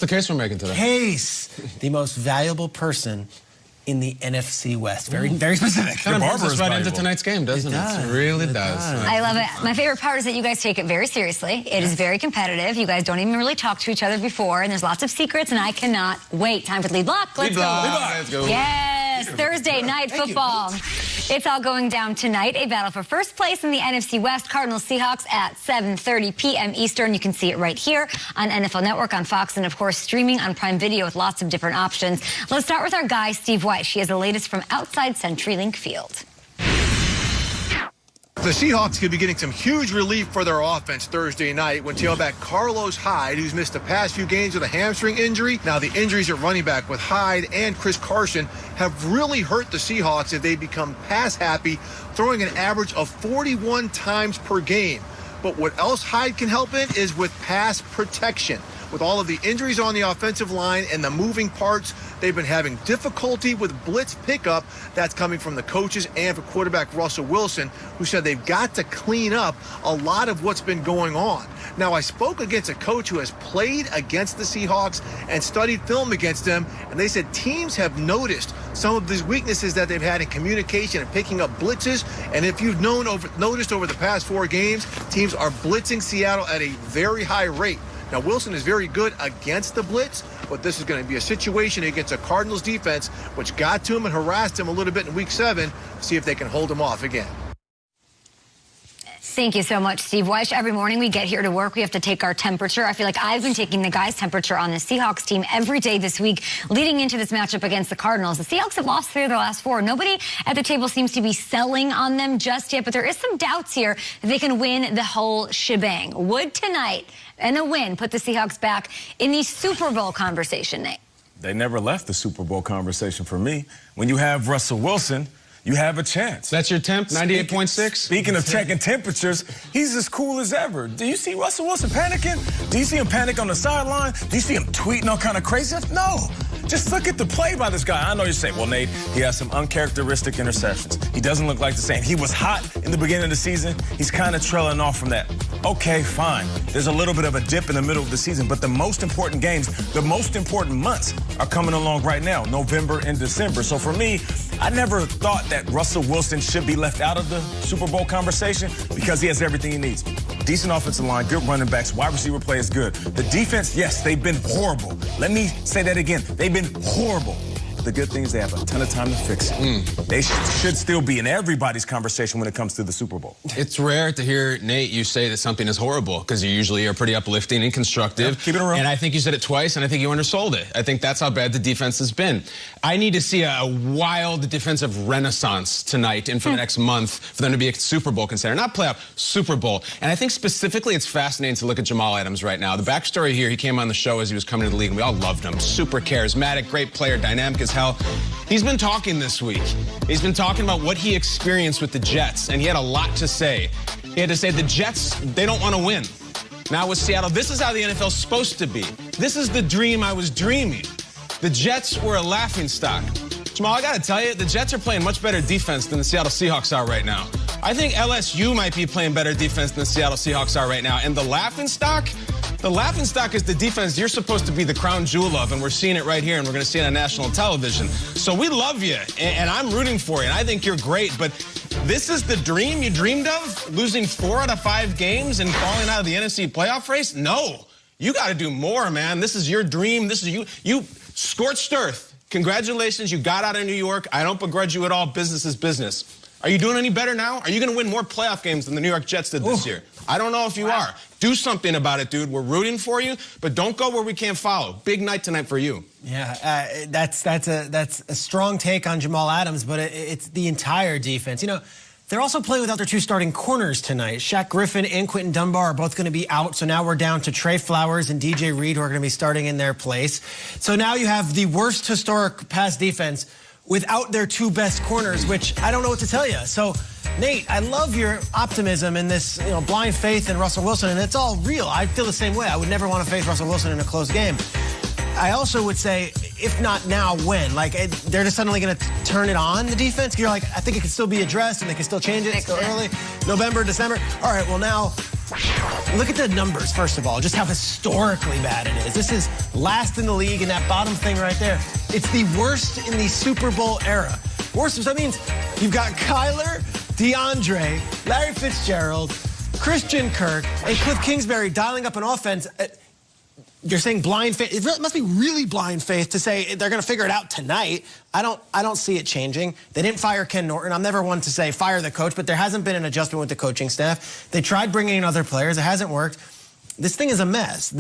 The case we're making today. Case, the most valuable person in the NFC West. Very specific. Kind of brings us right into tonight's game, doesn't it? It really does. I love it. My favorite part is that you guys take it very seriously. It is very competitive. You guys don't even really talk to each other before, and there's lots of secrets, and I cannot wait. Time for the lead block. Let's go. Let's go. Yes, Thursday night football. It's all going down tonight. A battle for first place in the NFC West. Cardinals Seahawks at 7:30 p.m. Eastern. You can see it right here on NFL Network, on Fox, and of course streaming on Prime Video with lots of different options. Let's start with our guy, Steve Weiss. He has the latest from outside CenturyLink Field. The Seahawks could be getting some huge relief for their offense Thursday night when tailback Carlos Hyde, who's missed the past few games with a hamstring injury. Now the injuries at running back with Hyde and Chris Carson have really hurt the Seahawks if they become pass happy, throwing an average of 41 times per game. But what else Hyde can help in is with pass protection. With all of the injuries on the offensive line and the moving parts, they've been having difficulty with blitz pickup. That's coming from the coaches and for quarterback Russell Wilson, who said they've got to clean up a lot of what's been going on. Now, I spoke against a coach who has played against the Seahawks and studied film against them, and they said teams have noticed some of these weaknesses that they've had in communication and picking up blitzes. And if you've noticed over the past 4 games, teams are blitzing Seattle at a very high rate. Now, Wilson is very good against the blitz, but this is going to be a situation against a Cardinals defense which got to him and harassed him a little bit in Week 7. See if they can hold him off again. Thank you so much, Steve Weiss. Every morning we get here to work, we have to take our temperature. I feel like I've been taking the guys' temperature on the Seahawks team every day this week leading into this matchup against the Cardinals. The Seahawks have lost 3 of their last 4. Nobody at the table seems to be selling on them just yet, but there is some doubts here that they can win the whole shebang. Would tonight and a win put the Seahawks back in the Super Bowl conversation, Nate? They never left the Super Bowl conversation for me. When you have Russell Wilson, you have a chance. That's your temp, 98.6? Speaking of checking temperatures, he's as cool as ever. Do you see Russell Wilson panicking? Do you see him panic on the sideline? Do you see him tweeting all kind of crazy stuff? No. Just look at the play by this guy. I know you're saying, well, Nate, he has some uncharacteristic interceptions. He doesn't look like the same. He was hot in the beginning of the season. He's kind of trailing off from that. Okay, fine. There's a little bit of a dip in the middle of the season, but the most important games, the most important months are coming along right now, November and December. So for me, I never thought that Russell Wilson should be left out of the Super Bowl conversation because he has everything he needs. Decent offensive line, good running backs, wide receiver play is good. The defense, yes, they've been horrible. Let me say that again. They've been horrible. The good thing is they have a ton of time to fix it. They should still be in everybody's conversation when it comes to the Super Bowl. It's rare to hear, Nate, you say that something is horrible because you usually are pretty uplifting and constructive. Yep, keep it real. And I think you said it twice, and I think you undersold it. I think that's how bad the defense has been. I need to see a wild defensive renaissance tonight and for the next month for them to be a Super Bowl contender. Not playoff, Super Bowl. And I think specifically it's fascinating to look at Jamal Adams right now. The backstory here, he came on the show as he was coming to the league, and we all loved him. Super charismatic, great player, dynamic as hell. He's been talking this week. He's been talking about what he experienced with the Jets, and he had a lot to say. He had to say the Jets, they don't want to win. Now with Seattle, this is how the NFL's supposed to be. This is the dream I was dreaming. The Jets were a laughingstock. Jamal, I got to tell you, the Jets are playing much better defense than the Seattle Seahawks are right now. I think LSU might be playing better defense than the Seattle Seahawks are right now. And the laughingstock is the defense you're supposed to be the crown jewel of, and we're seeing it right here, and we're going to see it on national television. So we love you, and I'm rooting for you, and I think you're great. But this is the dream you dreamed of, losing 4 out of 5 games and falling out of the NFC playoff race? No. You got to do more, man. This is your dream. This is you scorched earth. Congratulations, you got out of New York. I don't begrudge you at all. Business is business. Are you doing any better now? Are you going to win more playoff games than the New York Jets did this year? I don't know if you are. Do something about it, dude. We're rooting for you, but don't go where we can't follow. Big night tonight for you. Yeah, that's a strong take on Jamal Adams, but it's the entire defense. You know, they're also playing without their 2 starting corners tonight. Shaq Griffin and Quentin Dunbar are both going to be out, so now we're down to Trey Flowers and DJ Reed, who are going to be starting in their place. So now you have the worst historic pass defense without their 2 best corners, which I don't know what to tell you. So, Nate, I love your optimism in this, blind faith in Russell Wilson, and it's all real. I feel the same way. I would never want to face Russell Wilson in a close game. I also would say, if not now, when? Like, they're just suddenly going to turn it on, the defense? You're like, I think it can still be addressed and they can still change it. It's still early. November, December. All right, well, now Look at the numbers, first of all, just how historically bad it is. This is last in the league, and that bottom thing right there, it's the worst in the Super Bowl era. Worst, so that means you've got Kyler, DeAndre, Larry Fitzgerald, Christian Kirk, and Cliff Kingsbury dialing up an offense. You're saying blind faith. It must be really blind faith to say they're going to figure it out tonight. I don't see it changing. They didn't fire Ken Norton. I'm never one to say fire the coach, but there hasn't been an adjustment with the coaching staff. They tried bringing in other players. It hasn't worked. This thing is a mess.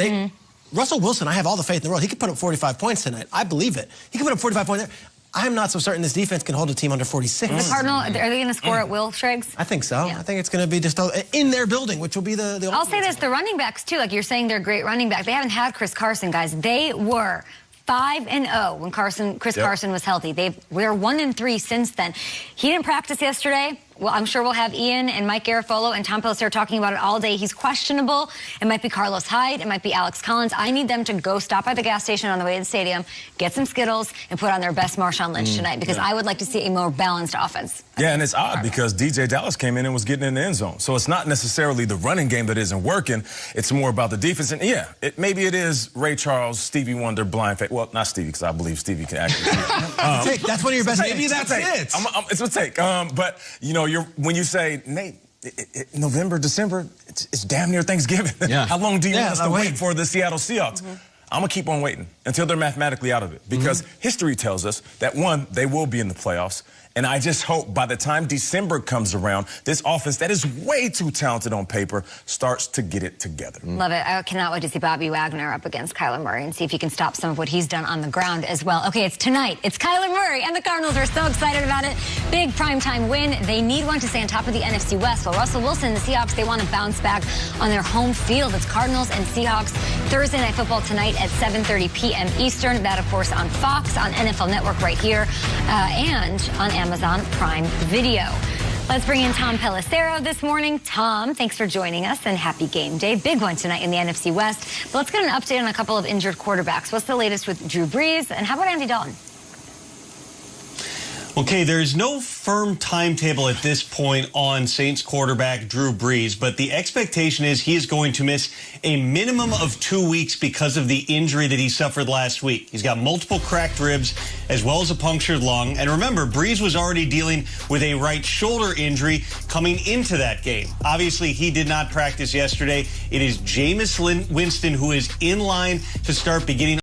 Russell Wilson, I have all the faith in the world. He could put up 45 points tonight. I believe it. He could put up 45 points there. I'm not so certain this defense can hold a team under 46. The Cardinals, are they going to score at will, Triggs? I think so. Yeah. I think it's going to be just in their building, which will be the I'll say this, the running backs, too. Like you're saying they're great running backs. They haven't had Chris Carson, guys. They were 5-0 when Chris Carson was healthy. We're 1-3 since then. He didn't practice yesterday. Well, I'm sure we'll have Ian and Mike Garafolo and Tom Pelissero talking about it all day. He's questionable. It might be Carlos Hyde. It might be Alex Collins. I need them to go stop by the gas station on the way to the stadium, get some Skittles, and put on their best Marshawn Lynch tonight, because I would like to see a more balanced offense. Yeah, and it's odd because DJ Dallas came in and was getting in the end zone. So it's not necessarily the running game that isn't working. It's more about the defense. And, yeah, maybe it is Ray Charles, Stevie Wonder, blind faith. Well, not Stevie, because I believe Stevie can actually do it. That's one of your best. Maybe that's it. It's a take. But, you know, when you say, Nate, November, December, it's damn near Thanksgiving. Yeah. How long do you want us to wait for the Seattle Seahawks? I'm going to keep on waiting until they're mathematically out of it, because history tells us that, one, they will be in the playoffs. And I just hope by the time December comes around, this offense that is way too talented on paper starts to get it together. Love it. I cannot wait to see Bobby Wagner up against Kyler Murray and see if he can stop some of what he's done on the ground as well. Okay, it's tonight. It's Kyler Murray, and the Cardinals are so excited about it. Big primetime win. They need one to stay on top of the NFC West. While Russell Wilson and the Seahawks, they want to bounce back on their home field. It's Cardinals and Seahawks Thursday Night Football tonight at 7:30 p.m. Eastern. That, of course, on Fox, on NFL Network right here, and on Amazon Prime Video. Let's bring in Tom Pelissero this morning. Tom, thanks for joining us, and happy game day. Big one tonight in the NFC West. But let's get an update on a couple of injured quarterbacks. What's the latest with Drew Brees, and how about Andy Dalton? Okay, there's no firm timetable at this point on Saints quarterback Drew Brees, but the expectation is he is going to miss a minimum of 2 weeks because of the injury that he suffered last week. He's got multiple cracked ribs as well as a punctured lung. And remember, Brees was already dealing with a right shoulder injury coming into that game. Obviously, he did not practice yesterday. It is Jameis Winston who is in line to start beginning